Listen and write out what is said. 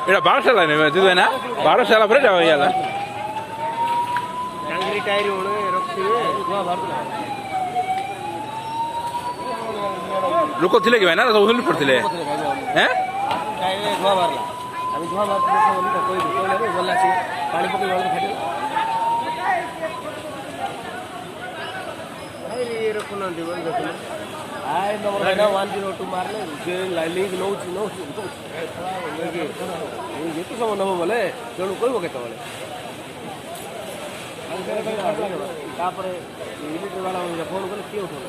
এটা 1200 লাইনে দিবে না 1200 লাভ রে যাও ইয়ালা টাঙ্গি টায়ার ওড়ে রଖିবে লোক ଥିଲେ কি ভাই না সব হুল পড়ছিলে হ্যাঁ টায়ারে ধোয়া মারলা আমি ধোয়া মারতে বলি তো কই কইলে বললা সে পানি পকে বলতে ফাটে আই এরকম না দিবেন দেখুন আই নম্বর না 102 মারলে যে লাইলিং নউছি যেতে সময় নেব বলে জଣୁ କହିବ କେତେବେଳେ ତାପରେ ଇଲେକ୍ଟ୍ରି ବାଲା ଫୋନ୍ କଲେ କିଏ ଉଠେଇବ